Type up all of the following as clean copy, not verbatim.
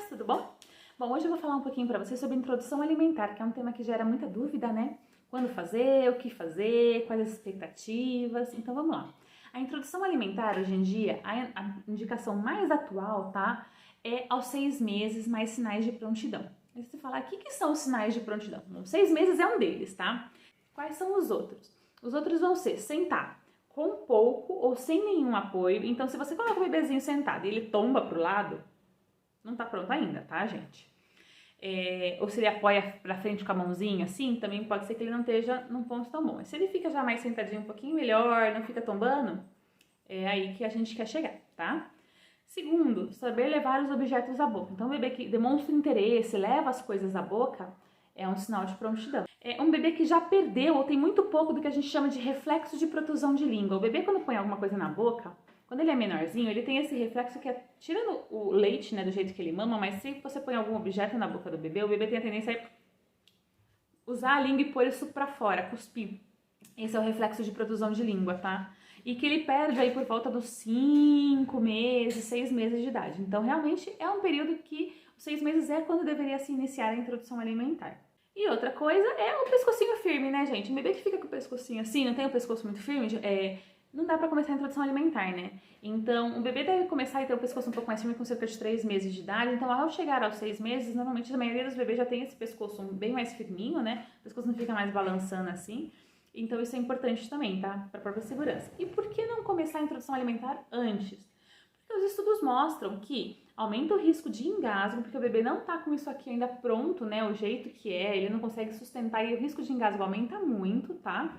meninas, tudo bom? Bom, hoje eu vou falar um pouquinho para vocês sobre introdução alimentar, que é um tema que gera muita dúvida, né? Quando fazer, o que fazer, quais as expectativas, então vamos lá. A introdução alimentar, hoje em dia, a indicação mais atual, tá? É aos 6 meses mais sinais de prontidão. Aí você fala, o que são os sinais de prontidão? Bom, 6 meses é um deles, tá? Quais são os outros? Os outros vão ser sentar com pouco ou sem nenhum apoio. Então, se você coloca o bebezinho sentado e ele tomba pro lado, não tá pronto ainda, tá, gente? Ou se ele apoia pra frente com a mãozinha, assim, também pode ser que ele não esteja num ponto tão bom. Mas se ele fica já mais sentadinho um pouquinho melhor, não fica tombando, é aí que a gente quer chegar, tá? Segundo, saber levar os objetos à boca. Então, um bebê que demonstra interesse, leva as coisas à boca, é um sinal de prontidão. É um bebê que já perdeu ou tem muito pouco do que a gente chama de reflexo de protusão de língua. O bebê, quando põe alguma coisa na boca, quando ele é menorzinho, ele tem esse reflexo que é, tirando o leite, né, do jeito que ele mama, mas se você põe algum objeto na boca do bebê, o bebê tem a tendência a usar a língua e pôr isso pra fora, cuspir. Esse é o reflexo de protusão de língua, tá? E que ele perde aí por volta dos 5 meses, 6 meses de idade. Então, realmente, é um período que os 6 meses é quando deveria se iniciar a introdução alimentar. E outra coisa é o pescocinho firme, né, gente? Um bebê que fica com o pescocinho assim, não tem o pescoço muito firme, não dá pra começar a introdução alimentar, né? Então, o bebê deve começar a ter o pescoço um pouco mais firme com cerca de 3 meses de idade. Então, ao chegar aos 6 meses, normalmente a maioria dos bebês já tem esse pescoço bem mais firminho, né? O pescoço não fica mais balançando assim. Então, isso é importante também, tá? Pra própria segurança. E por que não começar a introdução alimentar antes? Porque os estudos mostram que aumenta o risco de engasgo, porque o bebê não tá com isso aqui ainda pronto, né? O jeito que é, ele não consegue sustentar e o risco de engasgo aumenta muito, tá?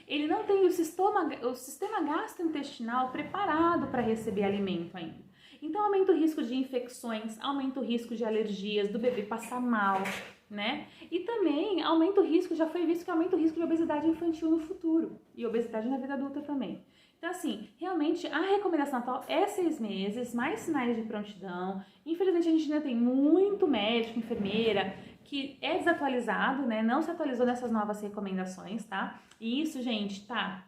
Ele não tem o sistema gastrointestinal preparado para receber alimento ainda. Então, aumenta o risco de infecções, aumenta o risco de alergias, do bebê passar mal, né? E também aumenta o risco, já foi visto que aumenta o risco de obesidade infantil no futuro e obesidade na vida adulta também. Então, assim, realmente a recomendação atual é 6 meses, mais sinais de prontidão. Infelizmente, a gente ainda tem muito médico, enfermeira, que é desatualizado, né? Não se atualizou nessas novas recomendações, tá? E isso, gente, tá?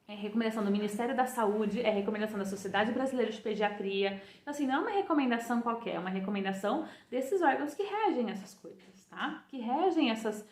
É recomendação do Ministério da Saúde, é recomendação da Sociedade Brasileira de Pediatria. Então, assim, não é uma recomendação qualquer, é uma recomendação desses órgãos que regem essas coisas, tá? Que regem essas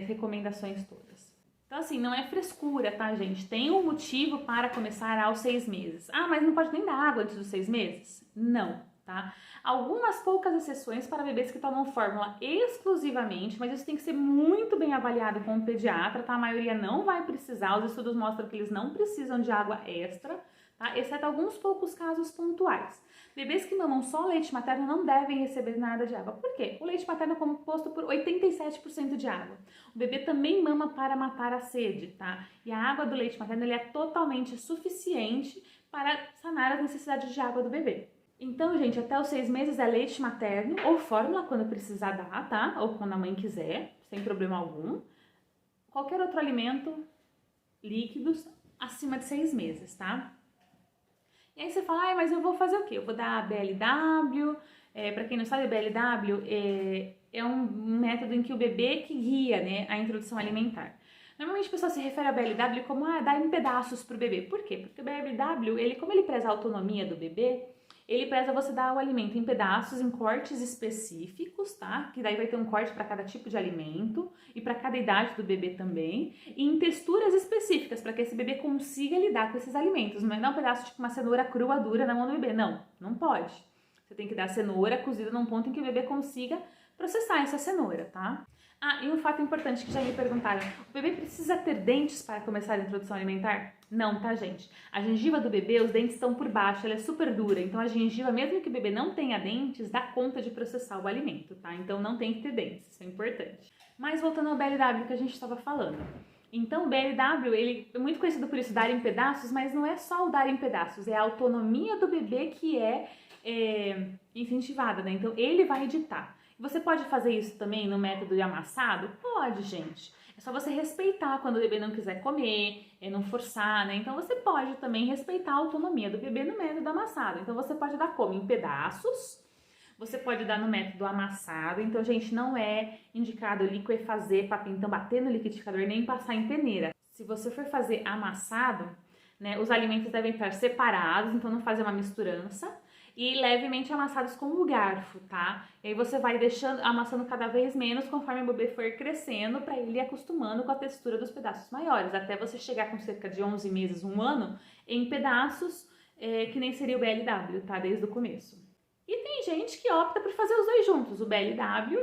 recomendações todas. Então, assim, não é frescura, tá, gente? Tem um motivo para começar aos 6 meses. Ah, mas não pode nem dar água antes dos 6 meses? Não, tá? Algumas poucas exceções para bebês que tomam fórmula exclusivamente, mas isso tem que ser muito bem avaliado com o pediatra, tá? A maioria não vai precisar, os estudos mostram que eles não precisam de água extra, tá? Exceto alguns poucos casos pontuais. Bebês que mamam só leite materno não devem receber nada de água. Por quê? O leite materno é composto por 87% de água. O bebê também mama para matar a sede, tá? E a água do leite materno ele é totalmente suficiente para sanar as necessidades de água do bebê. Então, gente, até os 6 meses é leite materno ou fórmula quando precisar dar, tá? Ou quando a mãe quiser, sem problema algum. Qualquer outro alimento, líquidos, acima de 6 meses, tá? E aí você fala, mas eu vou fazer o quê? Eu vou dar BLW, pra quem não sabe, BLW é um método em que o bebê que guia, né, a introdução alimentar. Normalmente o pessoal se refere a BLW como dar em pedaços pro bebê. Por quê? Porque o BLW, como ele preza a autonomia do bebê, ele preza você dar o alimento em pedaços, em cortes específicos, tá? Que daí vai ter um corte para cada tipo de alimento e para cada idade do bebê também. E em texturas específicas, para que esse bebê consiga lidar com esses alimentos. Não é dar um pedaço tipo uma cenoura crua, dura na mão do bebê. Não, não pode. Você tem que dar a cenoura cozida num ponto em que o bebê consiga processar essa cenoura, tá? Ah, e um fato importante que já me perguntaram, o bebê precisa ter dentes para começar a introdução alimentar? Não, tá, gente? A gengiva do bebê, os dentes estão por baixo, ela é super dura, então a gengiva, mesmo que o bebê não tenha dentes, dá conta de processar o alimento, tá? Então não tem que ter dentes, isso é importante. Mas voltando ao BLW que a gente estava falando. Então o BLW, ele é muito conhecido por isso, dar em pedaços, mas não é só o dar em pedaços, é a autonomia do bebê que é incentivada, né? Então ele vai editar. Você pode fazer isso também no método de amassado? Pode, gente. É só você respeitar quando o bebê não quiser comer, não forçar, né? Então você pode também respeitar a autonomia do bebê no método amassado. Então você pode dar como? Em pedaços. Você pode dar no método amassado. Então, gente, não é indicado liquefazer, então bater no liquidificador nem passar em peneira. Se você for fazer amassado, né, os alimentos devem estar separados, então não fazer uma misturança. e levemente amassados com o garfo, tá? E aí você vai amassando cada vez menos conforme o bebê for crescendo, para ele ir acostumando com a textura dos pedaços maiores, até você chegar com cerca de 11 meses, 1 ano, em pedaços que nem seria o BLW, tá? Desde o começo. E tem gente que opta por fazer os dois juntos, o BLW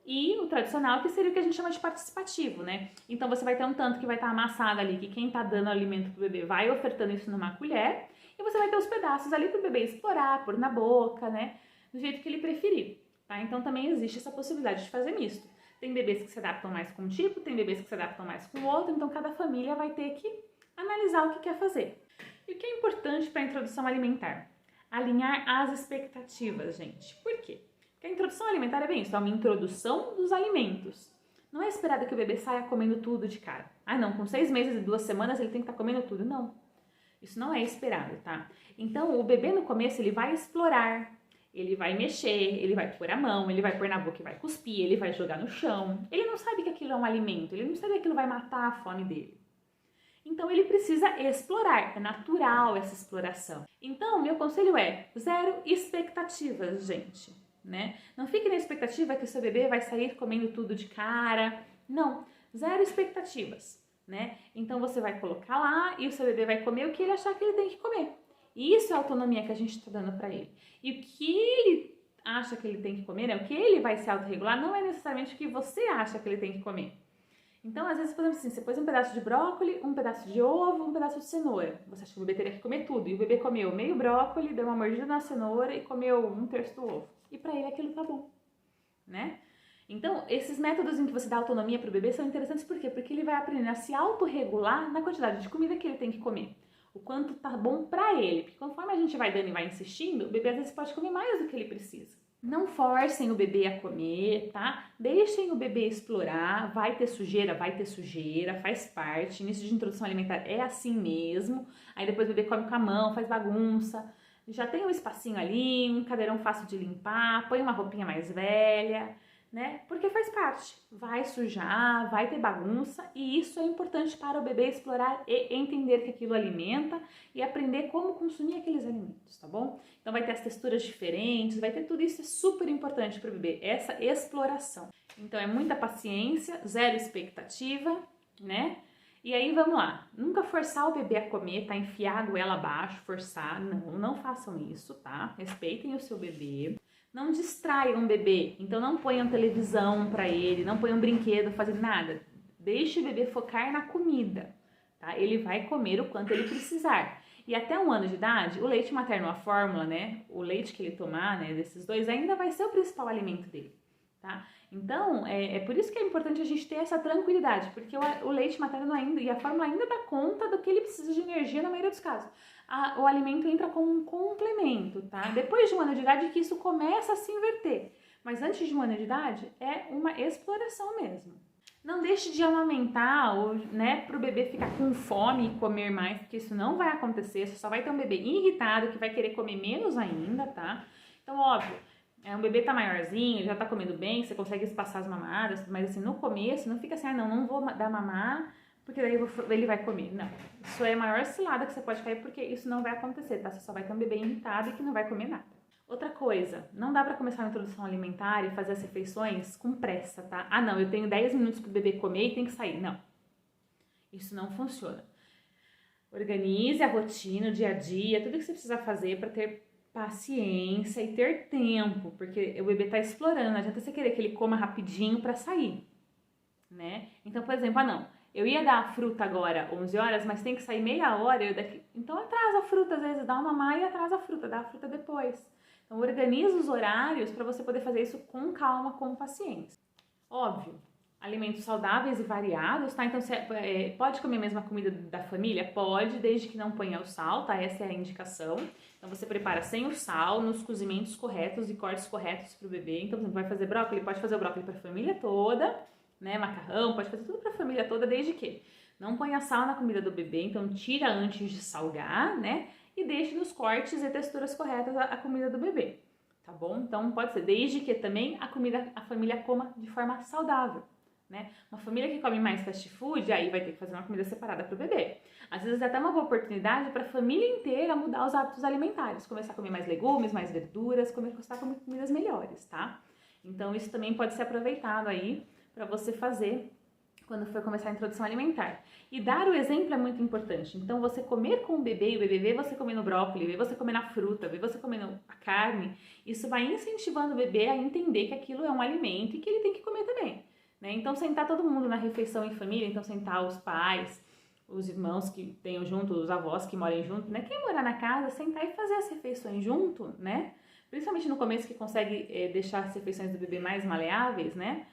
e o tradicional, que seria o que a gente chama de participativo, né? Então você vai ter um tanto que vai estar amassado ali, que quem tá dando alimento pro bebê vai ofertando isso numa colher, e você vai ter os pedaços ali pro bebê explorar, pôr na boca, né? Do jeito que ele preferir, tá? Então também existe essa possibilidade de fazer misto. Tem bebês que se adaptam mais com um tipo, tem bebês que se adaptam mais com o outro, então cada família vai ter que analisar o que quer fazer. E o que é importante para a introdução alimentar? Alinhar as expectativas, gente. Por quê? Porque a introdução alimentar é bem isso, é uma introdução dos alimentos. Não é esperado que o bebê saia comendo tudo de cara. Ah não, com 6 meses e 2 semanas ele tem que estar comendo tudo. Não, isso não é esperado, tá? Então o bebê no começo ele vai explorar, ele vai mexer, ele vai pôr a mão, ele vai pôr na boca e vai cuspir, ele vai jogar no chão. Ele não sabe que aquilo é um alimento, ele não sabe que aquilo vai matar a fome dele. Então ele precisa explorar, é natural essa exploração. Então meu conselho é 0 expectativas, gente. Né? Não fique na expectativa que o seu bebê vai sair comendo tudo de cara. Não, 0 expectativas, né? Então você vai colocar lá e o seu bebê vai comer o que ele achar que ele tem que comer. E isso é a autonomia que a gente está dando para ele. E o que ele acha que ele tem que comer, né? O que ele vai se autorregular não é necessariamente o que você acha que ele tem que comer. Então, às vezes, por exemplo, assim, você pôs um pedaço de brócolis, um pedaço de ovo, um pedaço de cenoura. Você acha que o bebê teria que comer tudo. E o bebê comeu meio brócolis, deu uma mordida na cenoura e comeu 1/3 do ovo. E pra ele aquilo tá bom, né? Então, esses métodos em que você dá autonomia pro bebê são interessantes por quê? Porque ele vai aprender a se autorregular na quantidade de comida que ele tem que comer. O quanto tá bom pra ele. Porque conforme a gente vai dando e vai insistindo, o bebê às vezes pode comer mais do que ele precisa. Não forcem o bebê a comer, tá? Deixem o bebê explorar, vai ter sujeira, faz parte. Início de introdução alimentar é assim mesmo. Aí depois o bebê come com a mão, faz bagunça. Já tem um espacinho ali, um cadeirão fácil de limpar, põe uma roupinha mais velha, né? Porque faz parte. Vai sujar, vai ter bagunça e isso é importante para o bebê explorar e entender que aquilo alimenta e aprender como consumir aqueles alimentos, tá bom? Então vai ter as texturas diferentes, vai ter tudo isso, é super importante para o bebê, essa exploração. Então é muita paciência, 0 expectativa, né? E aí vamos lá, nunca forçar o bebê a comer, tá? Enfiar a goela abaixo, forçar, não façam isso, tá? Respeitem o seu bebê. Não distraiam o bebê, então não ponham televisão para ele, não ponham brinquedo, fazendo nada. Deixe o bebê focar na comida, tá? Ele vai comer o quanto ele precisar. E até 1 ano de idade, o leite materno, a fórmula, né? O leite que ele tomar, né? Desses dois ainda vai ser o principal alimento dele, tá? Então, é por isso que é importante a gente ter essa tranquilidade, porque o leite materno ainda, e a fórmula ainda dá conta do que ele precisa de energia na maioria dos casos. O alimento entra como um complemento, tá? Depois de 1 ano de idade que isso começa a se inverter, mas antes de 1 ano de idade é uma exploração mesmo. Não deixe de amamentar, ou, né, para o bebê ficar com fome e comer mais, porque isso não vai acontecer, você só vai ter um bebê irritado que vai querer comer menos ainda, tá? Então, óbvio, um bebê tá maiorzinho, já tá comendo bem, você consegue espaçar as mamadas, mas assim, no começo, não fica assim, não vou dar mamar, porque daí ele vai comer. Não, isso é a maior cilada que você pode cair, porque isso não vai acontecer, tá? Você só vai ter um bebê irritado e que não vai comer nada. Outra coisa, não dá pra começar uma introdução alimentar e fazer as refeições com pressa, tá? Ah, não, eu tenho 10 minutos pro bebê comer e tem que sair. Não, isso não funciona. Organize a rotina, o dia a dia, tudo que você precisa fazer pra ter paciência e ter tempo, porque o bebê tá explorando, não adianta você querer que ele coma rapidinho pra sair, né? Então, por exemplo, eu ia dar a fruta agora 11 horas, mas tem que sair meia hora, então atrasa a fruta, às vezes dá uma mamar e atrasa a fruta, dá a fruta depois. Então organiza os horários para você poder fazer isso com calma, com paciência. Óbvio, alimentos saudáveis e variados, tá? Então você pode comer a mesma comida da família? Pode, desde que não ponha o sal, tá? Essa é a indicação. Então você prepara sem o sal, nos cozimentos corretos e cortes corretos para o bebê. Então você vai fazer brócolis, pode fazer o brócolis para a família toda, né? Macarrão, pode fazer tudo para a família toda, desde que não ponha sal na comida do bebê, então tira antes de salgar, né? E deixe nos cortes e texturas corretas a comida do bebê, tá bom? Então pode ser, desde que também a família coma de forma saudável, né? Uma família que come mais fast food, aí vai ter que fazer uma comida separada para o bebê. Às vezes é até uma boa oportunidade para a família inteira mudar os hábitos alimentares, começar a comer mais legumes, mais verduras, começar a comer comidas melhores, tá? Então isso também pode ser aproveitado aí para você fazer quando for começar a introdução alimentar. E dar o exemplo é muito importante. Então, você comer com o bebê, e o bebê vê você comendo brócolis, vê você comendo a fruta, vê você comendo a carne, isso vai incentivando o bebê a entender que aquilo é um alimento e que ele tem que comer também, né? Então, sentar todo mundo na refeição em família, então sentar os pais, os irmãos que tenham junto, os avós que morem junto, né? Quem morar na casa, sentar e fazer as refeições junto, né? Principalmente no começo que consegue deixar as refeições do bebê mais maleáveis, né?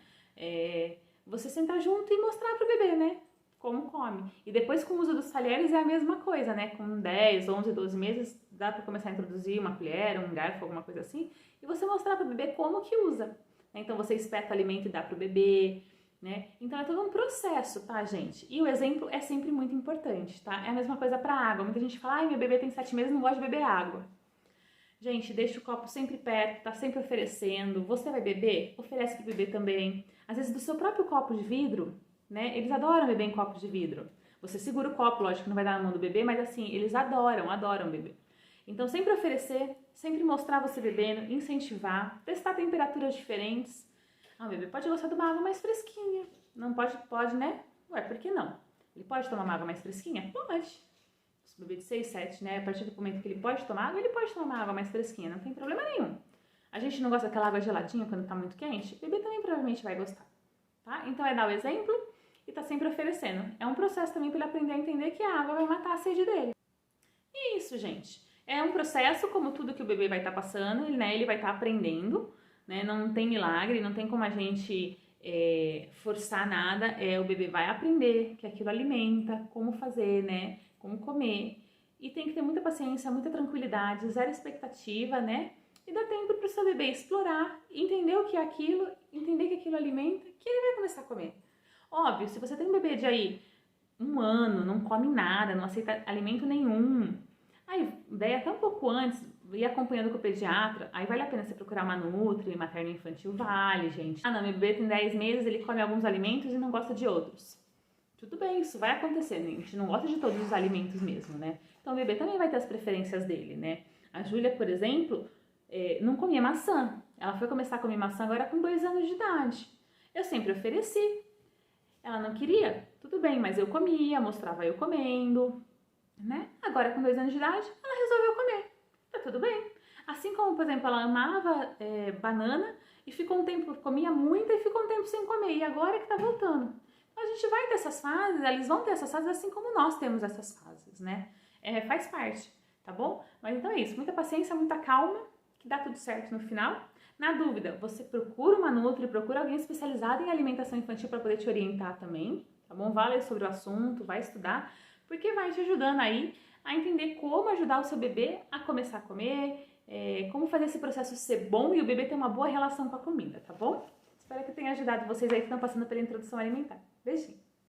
Você sentar junto e mostrar pro bebê, né? Como come. E depois com o uso dos talheres é a mesma coisa, né? Com 10, 11, 12 meses dá para começar a introduzir uma colher, um garfo, alguma coisa assim. E você mostrar pro bebê como que usa. Então você espeta o alimento e dá pro bebê, né? Então é todo um processo, tá, gente? E o exemplo é sempre muito importante, tá? É a mesma coisa pra água. Muita gente fala, ai, meu bebê tem 7 meses e não gosta de beber água. Gente, deixa o copo sempre perto, tá sempre oferecendo. Você vai beber? Oferece pro bebê também. Às vezes do seu próprio copo de vidro, né? Eles adoram beber em copos de vidro. Você segura o copo, lógico que não vai dar na mão do bebê, mas assim, eles adoram beber. Então sempre oferecer, sempre mostrar você bebendo, incentivar, testar temperaturas diferentes. Ah, o bebê pode gostar de uma água mais fresquinha. Não pode, né? Ué, por que não? Ele pode tomar uma água mais fresquinha? Pode. O bebê de 6, 7, né? A partir do momento que ele pode tomar água, ele pode tomar uma água mais fresquinha, não tem problema nenhum. A gente não gosta daquela água geladinha quando tá muito quente? O bebê também provavelmente vai gostar, tá? Então é dar o exemplo e tá sempre oferecendo. É um processo também para ele aprender a entender que a água vai matar a sede dele. E isso, gente. É um processo como tudo que o bebê vai estar passando, né? Ele vai estar aprendendo, né? Não tem milagre, não tem como a gente forçar nada. O bebê vai aprender que aquilo alimenta, como fazer, né? Como comer, e tem que ter muita paciência, muita tranquilidade, zero expectativa, né? E dá tempo para o seu bebê explorar, entender o que é aquilo, entender que aquilo alimenta, que ele vai começar a comer. Óbvio, se você tem um bebê de aí 1 ano, não come nada, não aceita alimento nenhum, aí daí até um pouco antes, ir acompanhando com o pediatra, aí vale a pena você procurar uma nutri, materno infantil, vale, gente. Ah não, meu bebê tem 10 meses, ele come alguns alimentos e não gosta de outros. Tudo bem, isso vai acontecer, né? A gente não gosta de todos os alimentos mesmo, né? Então o bebê também vai ter as preferências dele, né? A Júlia, por exemplo, não comia maçã. Ela foi começar a comer maçã agora com 2 anos de idade. Eu sempre ofereci. Ela não queria? Tudo bem, mas eu comia, mostrava eu comendo, né? Agora com 2 anos de idade, ela resolveu comer. Tá tudo bem. Assim como, por exemplo, ela amava banana e ficou um tempo, comia muita e ficou um tempo sem comer. E agora que tá voltando. A gente vai ter essas fases, eles vão ter essas fases assim como nós temos essas fases, né? Faz parte, tá bom? Mas então é isso, muita paciência, muita calma, que dá tudo certo no final. Na dúvida, você procura uma nutri, procura alguém especializado em alimentação infantil para poder te orientar também, tá bom? Vai ler sobre o assunto, vai estudar, porque vai te ajudando aí a entender como ajudar o seu bebê a começar a comer, como fazer esse processo ser bom e o bebê ter uma boa relação com a comida, tá bom? Espero que tenha ajudado vocês aí que estão passando pela introdução alimentar. Beijinho!